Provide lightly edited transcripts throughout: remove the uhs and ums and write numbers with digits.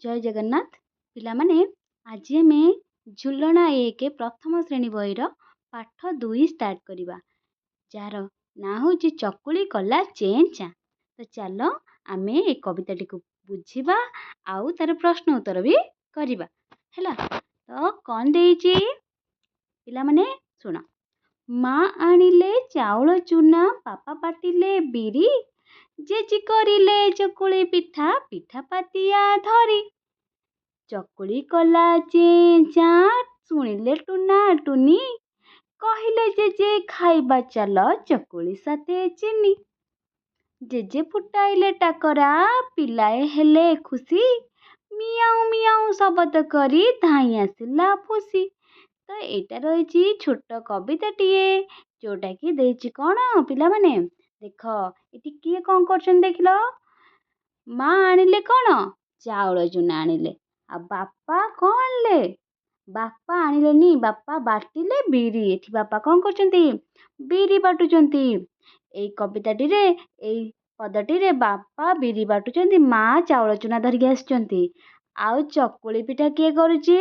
ଜୟ ଜଗନ୍ନାଥ ପିଲାମାନେ ଆଜି ଆମେ ଝୁଲଣା 1 ପ୍ରଥମ ଶ୍ରେଣୀ ବହିର ପାଠ 2 ଷ୍ଟାର୍ଟ କରିବା ଯାହାର ନାଁ ହେଉଛି ଚକୁଳି କଲା ଚେଁ ଚାଁ। ତ ଚାଲ ଆମେ ଏ କବିତାଟିକୁ ବୁଝିବା ଆଉ ତାର ପ୍ରଶ୍ନ ଉତ୍ତର ବି କରିବା ହେଲା। ତ କ'ଣ ଦେଇଛି ପିଲାମାନେ ଶୁଣ। ମା ଆଣିଲେ ଚାଉଳ ଚୁନା ବାପା ବାଟିଲେ ବିରି ଜେଜି କରିଲେ ଚକୁଳି ପିଠା ପିଠା ପାତିଆ ଧରି ଚକୁଳି କଲା ଚେଁ ଚାଁ ଶୁଣିଲେ ଟୁନା ଟୁନି କହିଲେ ଜେଜେ ଖାଇବା ଚାଲ ଚକୁଳି ସାଥେ ଚିନି ଜେଜେ ଫୁଟାଇଲେ ଟାକରା ପିଲାଏ ହେଲେ ଖୁସି ମିଆଉ ମିଆଉ ଶବଦ କରି ଧାଇଁ ଆସିଲା ଫୁସି। ତ ଏଇଟା ରହିଛି ଛୋଟ କବିତାଟିଏ ଯୋଉଟାକି ଦେଇଛି କ'ଣ ପିଲାମାନେ ଦେଖ ଏଠି କିଏ କ'ଣ କରୁଛନ୍ତି ଦେଖିଲ। ମା ଆଣିଲେ କ'ଣ ଚାଉଳ ଚୁନା ଆଣିଲେ ଆଉ ବାପା କ'ଣ ଆଣିଲେ ବାପା ଆଣିଲେନି ବାପା ବାଟିଲେ ବିରି। ଏଠି ବାପା କ'ଣ କରୁଛନ୍ତି ବିରି ବାଟୁଛନ୍ତି। ଏଇ କବିତାଟିରେ ଏଇ ପଦଟିରେ ବାପା ବିରି ବାଟୁଛନ୍ତି ମା ଚାଉଳ ଚୁନା ଧରିକି ଆସିଛନ୍ତି। ଆଉ ଚକୁଳି ପିଠା କିଏ କରୁଛି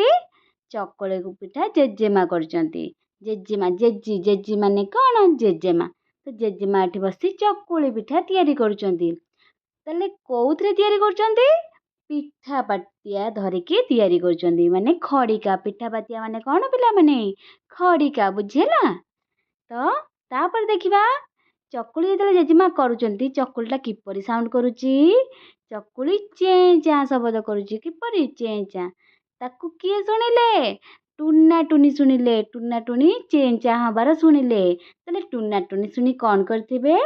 ଚକୁଳି ପିଠା ଜେଜେମା କରୁଛନ୍ତି। ଜେଜେମା ଜେଜି ଜେଜି ମାନେ କ'ଣ ଜେଜେମା। ତ ଜେଜେମା ଏଠି ବସି ଚକୁଳି ପିଠା ତିଆରି କରୁଛନ୍ତି। ତାହେଲେ କୋଉଥିରେ ତିଆରି କରୁଛନ୍ତି ପିଠା ପାତିଆ ଧରିକି ତିଆରି କରୁଛନ୍ତି ମାନେ ଖଡ଼ିକା। ପିଠା ପାତିଆ ମାନେ କ'ଣ ପିଲାମାନେ ଖଡ଼ିକା ବୁଝିହେଲା। ତ ତାପରେ ଦେଖିବା ଚକୁଳି ଯେତେବେଳେ ଜେଜେମା କରୁଛନ୍ତି ଚକୁଳିଟା କିପରି ସାଉଣ୍ଡ କରୁଛି ଚକୁଳି ଚେଁ ଚାଁ ଶବ୍ଦ କରୁଛି। କିପରି ଚେଁ ଚାଁ। ତାକୁ କିଏ ଶୁଣିଲେ ଟୁନା ଟୁନି ଶୁଣିଲେ। ଟୁନା ଟୁନି ଚେଁ ଚାଁ ହବାର ଶୁଣିଲେ। ତାହେଲେ ଟୁନା ଟୁନି ଶୁଣି କ'ଣ କରିଥିବେ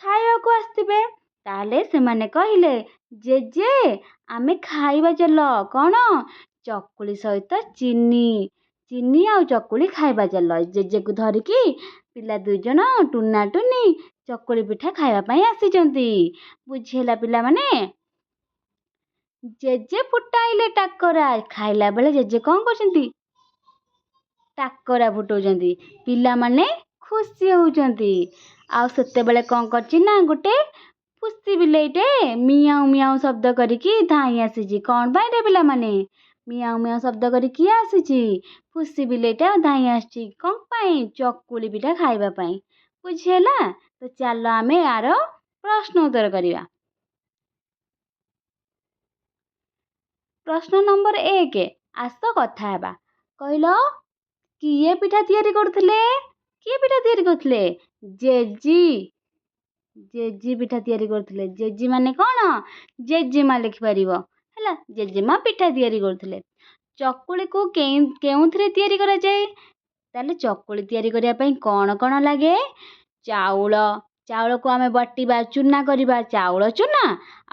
ଖାଇବାକୁ ଆସିଥିବେ। ତାହେଲେ ସେମାନେ କହିଲେ ଜେଜେ ଆମେ ଖାଇବା ଚାଲ କ'ଣ ଚକୁଳି ସହିତ ଚିନି ଚିନି ଆଉ ଚକୁଳି ଖାଇବା ଚାଲ। ଜେଜେକୁ ଧରିକି ପିଲା 2 ଜଣ ଟୁନା ଟୁନି ଚକୁଳି ପିଠା ଖାଇବା ପାଇଁ ଆସିଛନ୍ତି। ବୁଝିହେଲା ପିଲାମାନେ। ଜେଜେ ଫୁଟାଇଲେ ଟାକରା ଖାଇଲା ବେଳେ ଜେଜେ କ'ଣ କରୁଛନ୍ତି ଟାକରା ଫୁଟଉଛନ୍ତି। ପିଲାମାନେ ଖୁସି ହଉଛନ୍ତି। ଆଉ ସେତେବେଳେ କ'ଣ କରିଛି ନା ଗୋଟେ ପୁସି ବିଲେଇଟେ ମିଆଉ ମିଆଉ ଶବ୍ଦ କରିକି ଧାଇଁ ଆସିଛି। କ'ଣ ପାଇଁ ରେ ପିଲାମାନେ ମିଆଉ ମିଆଉ ଶବ୍ଦ କରି କିଏ ଆସିଛି ପୁସି ବିଲେଇଟା ଧାଇଁ ଆସିଛି। କ'ଣ ପାଇଁ ଚକୁଳି ପିଠା ଖାଇବା ପାଇଁ। ବୁଝିହେଲା। ତ ଚାଲ ଆମେ ଆର ପ୍ରଶ୍ନ ଉତ୍ତର କରିବା। ପ୍ରଶ୍ନ ନମ୍ବର 1 ଆସ କଥା ହେବା। କହିଲ କିଏ ପିଠା ତିଆରି କରୁଥିଲେ କିଏ ପିଠା ତିଆରି କରୁଥିଲେ ଜେଜି ଜେଜି ପିଠା ତିଆରି କରୁଥିଲେ। ଜେଜି ମାନେ କ'ଣ ଜେଜେମା ଲେଖିପାରିବ ହେଲା। ଜେଜେମା ପିଠା ତିଆରି କରୁଥିଲେ। ଚକୁଳିକୁ କେଉଁଥିରେ ତିଆରି କରାଯାଏ ତାହେଲେ ଚକୁଳି ତିଆରି କରିବା ପାଇଁ କ'ଣ କ'ଣ ଲାଗେ ଚାଉଳକୁ ଆମେ ବାଟିବା ଚୁନା କରିବା ଚାଉଳ ଚୁନା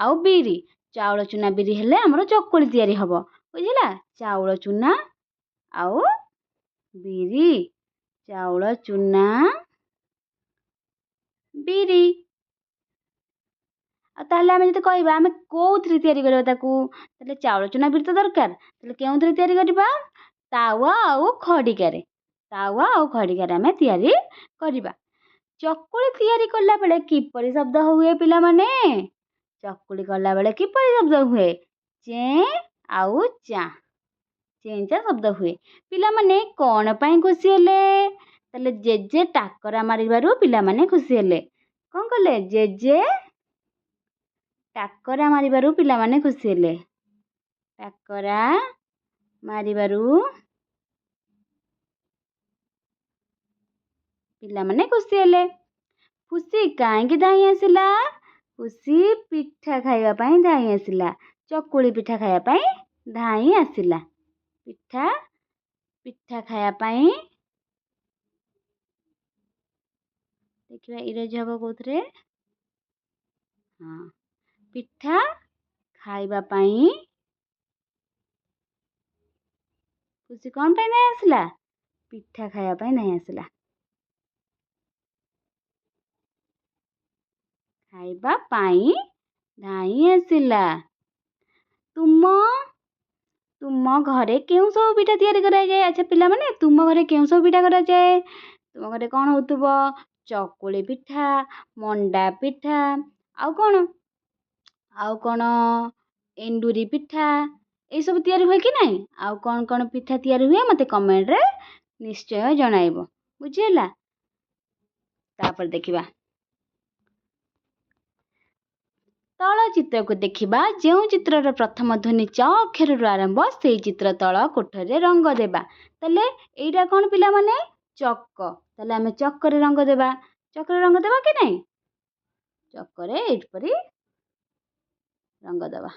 ଆଉ ବିରି। ଚାଉଳ ଚୁନା ବିରି ହେଲେ ଆମର ଚକୁଳି ତିଆରି ହବ। ବୁଝିଲା। ଚାଉଳ ଚୁନା ଆଉ ବିରି ଚାଉଳ ଚୁନା ବିରି। ଆଉ ତାହେଲେ ଆମେ ଯଦି କହିବା ଆମେ କୋଉଥିରେ ତିଆରି କରିବା ତାକୁ ତାହେଲେ ଚାଉଳ ଚୁନା ବିରି ତ ଦରକାର। ତାହେଲେ କେଉଁଥିରେ ତିଆରି କରିବା ତାୱା ଆଉ ଖଡ଼ିକାରେ। ତାୱା ଆଉ ଖଡ଼ିକାରେ ଆମେ ତିଆରି କରିବା। ଚକୁଳି ତିଆରି କଲା ବେଳେ କିପରି ଶବ୍ଦ ହୁଏ ପିଲାମାନେ ଚକୁଳି କଲା ବେଳେ କିପରି ଶବ୍ଦ ହୁଏ ଚେଁ ଆଉ ଚାଁ ଚେଁ ଚାଁ ଶବ୍ଦ ହୁଏ। ପିଲାମାନେ କ'ଣ ପାଇଁ ଖୁସି ହେଲେ ତାହେଲେ ଜେଜେ ଟାକରା ମାରିବାରୁ ପିଲାମାନେ ଖୁସି ହେଲେ। କ'ଣ କଲେ ଜେଜେ ଟାକରା ମାରିବାରୁ ପିଲାମାନେ ଖୁସି ହେଲେ। ଟାକରା ମାରିବାରୁ ପିଲାମାନେ ଖୁସି ହେଲେ। ଖୁସି କାହିଁକି ଧାଇଁ ଆସିଲା ଖୁସି ପିଠା ଖାଇବା ପାଇଁ ଧାଇଁ ଆସିଲା। ଚକୁଳି ପିଠା ଖାଇବା ପାଇଁ ଧାଇଁ ଆସିଲା। ପିଠା ଖାଇବା ପାଇଁ ଦେଖିବା ଇଂରାଜୀ ହବ କୋଉଥିରେ ହଁ ପିଠା ଖାଇବା ପାଇଁ ଖୁସି କ'ଣ ପାଇଁ ଧାଇଁ ଆସିଲା ପିଠା ଖାଇବା ପାଇଁ ଧାଇଁ ଆସିଲା। ଖାଇବା ପାଇଁ ଧାଇଁ ଆସିଲା। ତୁମ ଘରେ କେଉଁ ସବୁ ପିଠା ତିଆରି କରାଯାଏ ଆଚ୍ଛା ପିଲାମାନେ ତୁମ ଘରେ କେଉଁ ସବୁ ପିଠା କରାଯାଏ ତୁମ ଘରେ କ'ଣ ହଉଥିବ ଚକୁଳି ପିଠା ମଣ୍ଡା ପିଠା ଆଉ କ'ଣ ଏଣ୍ଡୁରି ପିଠା ଏଇସବୁ ତିଆରି ହୁଏ କି ନାହିଁ? ଆଉ କ'ଣ ପିଠା ତିଆରି ହୁଏ ମୋତେ କମେଣ୍ଟରେ ନିଶ୍ଚୟ ଜଣାଇବ। ବୁଝିହେଲା? ତାପରେ ଦେଖିବା ତଳ ଚିତ୍ରକୁ ଦେଖିବା। ଯେଉଁ ଚିତ୍ରର ପ୍ରଥମ ଧ୍ୱନି ଚ ଅକ୍ଷରରୁ ଆରମ୍ଭ ସେଇ ଚିତ୍ର ତଳ କୋଠରୀରେ ରଙ୍ଗ ଦେବା। ତାହେଲେ ଏଇଟା କ'ଣ ପିଲାମାନେ? ଚକ। ତାହେଲେ ଆମେ ଚକରେ ରଙ୍ଗ ଦେବା। ଚକରେ ରଙ୍ଗ ଦେବା କି ନାହିଁ? ଚକରେ ଏଇପରି ରଙ୍ଗ ଦେବା।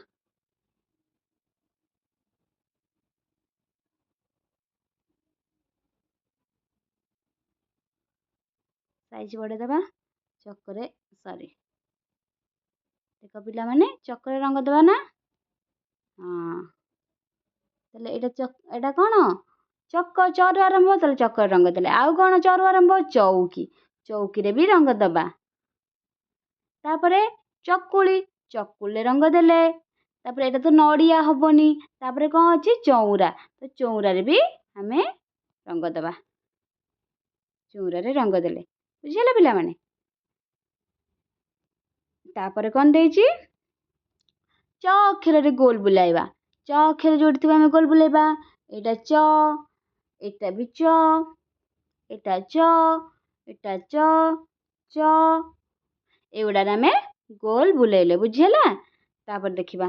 ସାଇଜ ବଢ଼େଇ ଦେବା। ଚକରେ ଦେଖ ପିଲାମାନେ ଚକରେ ରଙ୍ଗ ଦେବା ନା? ହଁ। ତାହେଲେ ଏଇଟା କ'ଣ? ଚକ। ଚରୁ ଆରମ୍ଭ। ତାହେଲେ ଚକରେ ରଙ୍ଗ ଦେଲେ। ଆଉ କ'ଣ ଚରୁ ଆରମ୍ଭ? ଚଉକି। ଚଉକିରେ ବି ରଙ୍ଗ ଦେବା। ତାପରେ ଚକୁଳି। ଚକୁଳିରେ ରଙ୍ଗ ଦେଲେ। ତାପରେ ଏଇଟା ତ ନଡ଼ିଆ ହବନି। ତାପରେ କ'ଣ ଅଛି? ଚଉରା। ତ ଚଉରାରେ ବି ଆମେ ରଙ୍ଗ ଦେବା। ଚଉରାରେ ରଙ୍ଗ ଦେଲେ। ବୁଝିହେଲା ପିଲାମାନେ? ତାପରେ କ'ଣ ଦେଇଛି? ଚ ଅକ୍ଷରରେ ଗୋଲ ବୁଲାଇବା। ଚ ଅକ୍ଷର ଯୋଉଠି ଥିବ ଆମେ ଗୋଲ ବୁଲେଇବା। ଏଇଟା ଚ, ଏଇଟା ବି ଚ, ଏଇଟା ଚ, ଏଇଟା ଚ, ଚ। ଏଗୁଡ଼ାରେ ଆମେ ଗୋଲ ବୁଲେଇଲେ। ବୁଝିହେଲା? ତାପରେ ଦେଖିବା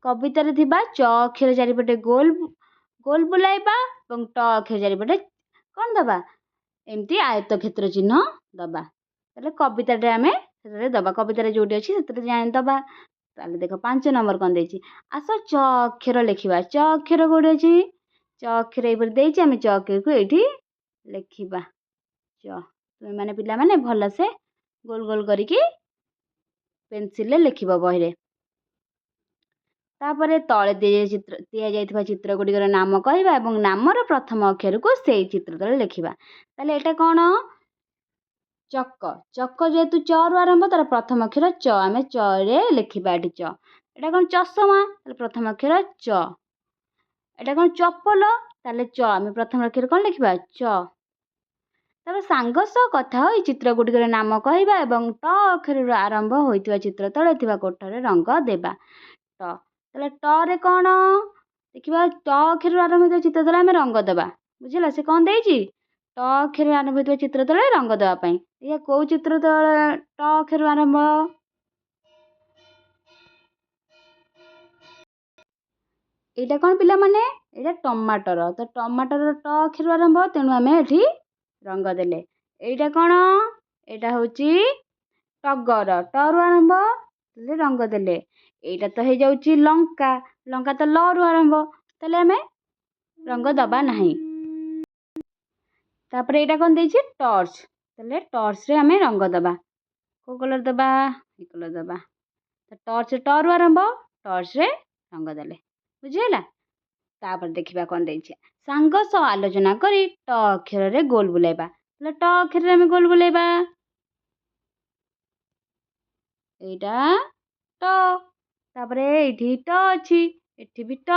କବିତାରେ ଥିବା ଚ ଅକ୍ଷର ଚାରିପଟେ ଗୋଲ ବୁଲାଇବା ଏବଂ ଟ ଅକ୍ଷର ଚାରିପଟେ କ'ଣ ଦେବା? ଏମିତି ଆୟତ କ୍ଷେତ୍ର ଚିହ୍ନ ଦେବା। ତାହେଲେ କବିତାଟେ ଆମେ ସେଥିରେ ଦେବା। କବିତାରେ ଯୋଉଠି ଅଛି ସେଥିରେ ଜାଣିଦେବା। ତାହେଲେ ଦେଖ 5 ନମ୍ବର କ'ଣ ଦେଇଛି? ଆସ ଚ ଅକ୍ଷର ଲେଖିବା। ଚ ଅକ୍ଷର କୋଉଠି ଅଛି? ଚ ଅକ୍ଷର ଏଇପରି ଦେଇଛି। ଆମେ ଚ ଅକ୍ଷରକୁ ଏଇଠି ଲେଖିବା। ଚ। ତୁମେମାନେ ପିଲାମାନେ ଭଲସେ ଗୋଲ ଗୋଲ କରିକି ପେନସିଲରେ ଲେଖିବ ବହିରେ। ତାପରେ ତଳେ ଦିଆଯାଇଥିବା ଚିତ୍ର ଗୁଡ଼ିକର ନାମ କହିବା ଏବଂ ନାମର ପ୍ରଥମ ଅକ୍ଷରକୁ ସେଇ ଚିତ୍ର ତଳେ ଲେଖିବା। ତାହେଲେ ଏଇଟା କ'ଣ? ଚକ। ଚକ ଯେହେତୁ ଚରୁ ଆରମ୍ଭ ତାର ପ୍ରଥମ ଅକ୍ଷର ଚ। ଆମେ ଚରେ ଲେଖିବା ଏଠି ଚ। ଏଇଟା କ'ଣ? ଚଷମା। ତାହେଲେ ପ୍ରଥମ ଅକ୍ଷର ଚ। ଏଇଟା କ'ଣ? ଚପଲ। ତାହେଲେ ଚ। ଆମେ ପ୍ରଥମ ଅକ୍ଷର କ'ଣ ଲେଖିବା? ଚ। ତାପରେ ସାଙ୍ଗ ସହ କଥା ହୋଇ ଚିତ୍ର ଗୁଡ଼ିକର ନାମ କହିବା ଏବଂ ଟ ଅକ୍ଷରରୁ ଆରମ୍ଭ ହୋଇଥିବା ଚିତ୍ର ତଳେ ଥିବା କୋଠରେ ରଙ୍ଗ ଦେବା। ଟ। ତାହେଲେ ଟରେ କ'ଣ? ଦେଖିବା ଟ ଅକ୍ଷରରୁ ଆରମ୍ଭ ହୋଇଥିବା ଚିତ୍ର ତଳେ ଆମେ ରଙ୍ଗ ଦେବା। ବୁଝିଲା? ସେ କ'ଣ ଦେଇଛି? ଟ ଅକ୍ଷରରୁ ଆରମ୍ଭ ହୋଇଥିବା ଚିତ୍ର ତଳେ ରଙ୍ଗ ଦେବା ପାଇଁ। ଦେଖିବା କୋଉ ଚିତ୍ର ତଳେ ଟ ଅକ୍ଷରରୁ ଆରମ୍ଭ? ଏଇଟା କ'ଣ ପିଲାମାନେ? ଏଇଟା ଟମାଟର। ତ ଟମାଟରର ଟ ଅକ୍ଷରରୁ ଆରମ୍ଭ, ତେଣୁ ଆମେ ଏଠି ରଙ୍ଗ ଦେଲେ। ଏଇଟା କ'ଣ? ଏଇଟା ହେଉଛି ଟଗର। ଟରୁ ଆରମ୍ଭ, ତାହେଲେ ରଙ୍ଗ ଦେଲେ। ଏଇଟା ତ ହେଇଯାଉଛି ଲଙ୍କା। ଲଙ୍କା ତ ଲରୁ ଆରମ୍ଭ, ତାହେଲେ ଆମେ ରଙ୍ଗ ଦେବା ନାହିଁ। ତାପରେ ଏଇଟା କ'ଣ ଦେଇଛି? ଟର୍ଚ୍ଚ। ତାହେଲେ ଟର୍ଚ୍ଚରେ ଆମେ ରଙ୍ଗ ଦେବା। କୋଉ କଲର ଦେବା? ଏ କଲର ଦେବା। ଟର୍ଚ୍ଚ ଟରୁ ଆରମ୍ଭ, ଟର୍ଚ୍ଚରେ ରଙ୍ଗ ଦେଲେ। ବୁଝିହେଲା? ତାପରେ ଦେଖିବା କ'ଣ ଦେଇଛି? ସାଙ୍ଗ ସହ ଆଲୋଚନା କରି ଟ ଅକ୍ଷରରେ ଗୋଲ ବୁଲାଇବା। ତାହେଲେ ଟ ଅକ୍ଷରରେ ଆମେ ଗୋଲ ବୁଲାଇବା। ଏଇଟା ଟ। ତାପରେ ଏଇଠି ଟ ଅଛି। ଏଠି ବି ଟ।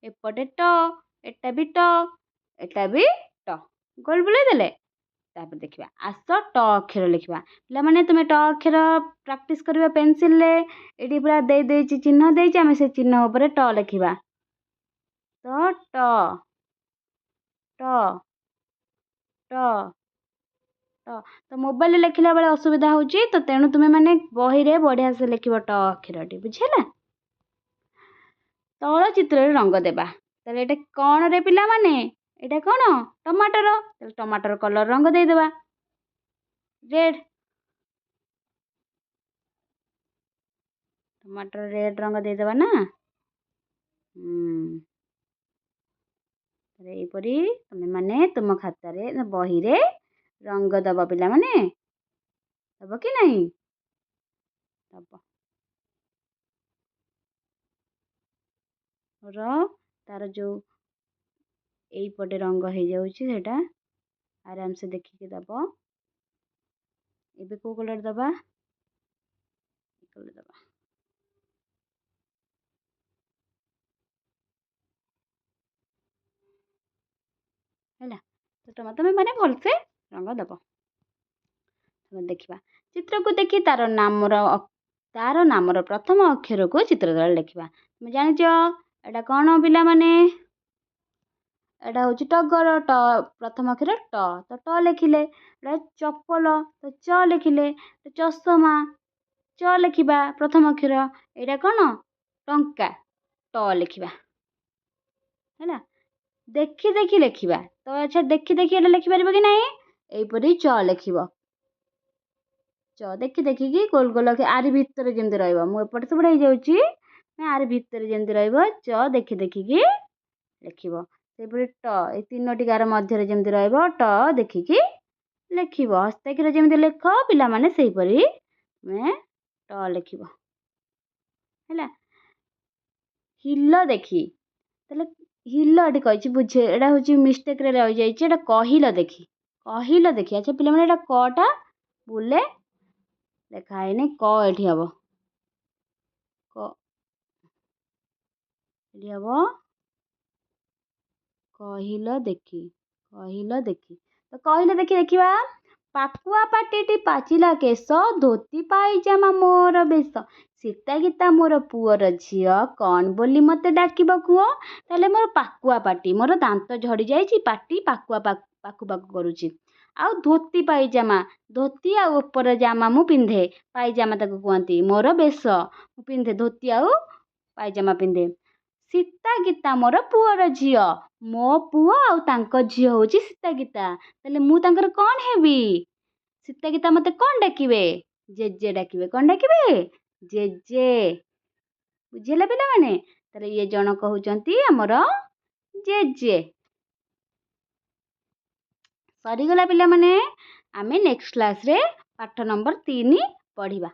ଏପଟେ ଟ। ଏଟା ବି ଟ। ଏଟା ବି ଟ। ଗୋଲ ବୁଲେଇ ଦେଲେ। ତାପରେ ଦେଖିବା ଆସ ଟ ଅକ୍ଷର ଲେଖିବା। ପିଲାମାନେ ତୁମେ ଟ ଅକ୍ଷର ପ୍ରାକ୍ଟିସ କରିବା ପେନସିଲରେ। ଏଠି ପୁରା ଦେଇଛି ଚିହ୍ନ ଦେଇଛି। ଆମେ ସେ ଚିହ୍ନ ଉପରେ ଟ ଲେଖିବା। ତ ଟ ଟ ଟ ଟ। ତ ମୋବାଇଲରେ ଲେଖିଲା ବେଳେ ଅସୁବିଧା ହେଉଛି, ତ ତେଣୁ ତୁମେମାନେ ବହିରେ ବଢ଼ିଆ ସେ ଲେଖିବ ଟ ଅକ୍ଷରଟି। ବୁଝିହେଲା? ତଳ ଚିତ୍ରରେ ରଙ୍ଗ ଦେବା। ତାହେଲେ ଏଇଟା କ'ଣ ରେ ପିଲାମାନେ? ଏଇଟା କ'ଣ? ଟମାଟର। ତାହେଲେ ଟମାଟର କଲର ରଙ୍ଗ ଦେଇଦେବା। ରେଡ୍। ଟମାଟର ରେଡ୍ ରଙ୍ଗ ଦେଇଦେବା ନା? ଏହିପରି ତୁମେମାନେ ତୁମ ଖାତାରେ ବହିରେ ରଙ୍ଗ ଦେବ ପିଲାମାନେ। ଦେବ କି ନାହିଁ? ଦେବ। ତାର ଯୋଉ ଏଇପଟେ ରଙ୍ଗ ହେଇଯାଉଛି ସେଇଟା ଆରାମସେ ଦେଖିକି ଦେବ। ଏବେ କୋଉ କଲର ଦେବା? ଏ କଲର ଦେବା। ହେଲା? ତୁମେମାନେ ଭଲସେ ରଙ୍ଗ ଦେବ। ଦେଖିବା ଚିତ୍ରକୁ ଦେଖି ତାର ନାମର ପ୍ରଥମ ଅକ୍ଷରକୁ ଚିତ୍ର ତଳେ ଲେଖିବା। ତୁମେ ଜାଣିଛ ଏଇଟା କ'ଣ ପିଲାମାନେ? ଏଇଟା ହେଉଛି ଟଗର। ପ୍ରଥମ ଅକ୍ଷର ଟ, ତ ଟ ଲେଖିଲେ। ଏଇଟା ଚପଲ, ତ ଚ ଲେଖିଲେ। ଚଷମା, ଚ ଲେଖିବା ପ୍ରଥମ ଅକ୍ଷର। ଏଇଟା କ'ଣ? ଟଙ୍କା, ଟ ଲେଖିବା ହେଲା। ଦେଖି ଦେଖି ଲେଖିବା, ତ ଆଚ୍ଛା ଦେଖି ଦେଖି ଏଇଟା ଲେଖିପାରିବ କି ନାହିଁ? ଏଇପରି ଚ ଲେଖିବ। ଚ ଦେଖି ଦେଖିକି ଗୋଲ ଗୋଲ ଆରି ଭିତରେ ଯେମିତି ରହିବ। ମୁଁ ଏପଟେ ସେପଟେ ହେଇଯାଉଛି, ଆରି ଭିତରେ ଯେମିତି ରହିବ ଚ ଦେଖି ଦେଖିକି ଲେଖିବ। ସେହିପରି ଟ, ଏଇ ତିନୋଟି ଗାର ମଧ୍ୟରେ ଯେମିତି ରହିବ ଟ ଦେଖିକି ଲେଖିବ। ହସ୍ତାକ୍ଷର ଯେମିତି ଲେଖ ପିଲାମାନେ ସେହିପରି ତୁମେ ଟ ଲେଖିବ ହେଲା। ହିଲ ଦେଖି, ତାହେଲେ ହିଲ ଏଠି କହିଛି ବୁଝେ, ଏଇଟା ହେଉଛି ମିଷ୍ଟେକରେ ରହିଯାଇଛି। ଏଇଟା କହିଲ ଦେଖି, କହିଲ ଦେଖି। ଆଚ୍ଛା ପିଲାମାନେ ଏଇଟା କଟା ବୁଲେ ଲେଖା ହେଇନି, କ ଏଠି ହବ, କ ଏଠି ହବ କହିଲ ଦେଖି, କହିଲ ଦେଖି। ତ କହିଲ ଦେଖି ଦେଖିବା। ପାକୁଆ ପାଟିଟି ପାଚିଲା କେଶ, ଧୋତି ପାଇଜାମା ମୋର ବେଶ, ସୀତା ଗୀତା ମୋର ପୁଅର ଝିଅ, କ'ଣ ବୋଲି ମତେ ଡାକିବ କୁହ? ତାହେଲେ ମୋର ପାକୁଆ ପାଟି, ମୋର ଦାନ୍ତ ଝଡ଼ି ଯାଇଛି, ପାଟି ପାକୁଆ ପାକୁ ପାକୁ କରୁଛି। ଆଉ ଧୋତି ପାଇଜାମା, ଧୋତି ଆଉ ଉପର ଜାମା ମୁଁ ପିନ୍ଧେ, ପାଇଜାମା ତାକୁ କୁହନ୍ତି। ମୋର ବେଶ, ମୁଁ ପିନ୍ଧେ ଧୋତି ଆଉ ପାଇଜାମା ପିନ୍ଧେ। ସୀତା ଗୀତା ମୋର ପୁଅର ଝିଅ, ମୋ ପୁଅ ଆଉ ତାଙ୍କ ଝିଅ ହେଉଛି ସୀତା ଗୀତା, ତାହେଲେ ମୁଁ ତାଙ୍କର କ'ଣ ହେବି? ସୀତା ଗୀତା ମତେ କ'ଣ ଡାକିବେ? ଜେଜେ ଡାକିବେ। କ'ଣ ଡାକିବେ? ଜେଜେ। ବୁଝିହେଲା ପିଲାମାନେ? ତାହେଲେ ଇଏ ଜଣକ ହେଉଛନ୍ତି ଆମର ଜେଜେ। ସରିଗଲା ପିଲାମାନେ। ଆମେ ନେକ୍ସଟ କ୍ଲାସରେ ପାଠ ନମ୍ବର 3 ପଢ଼ିବା।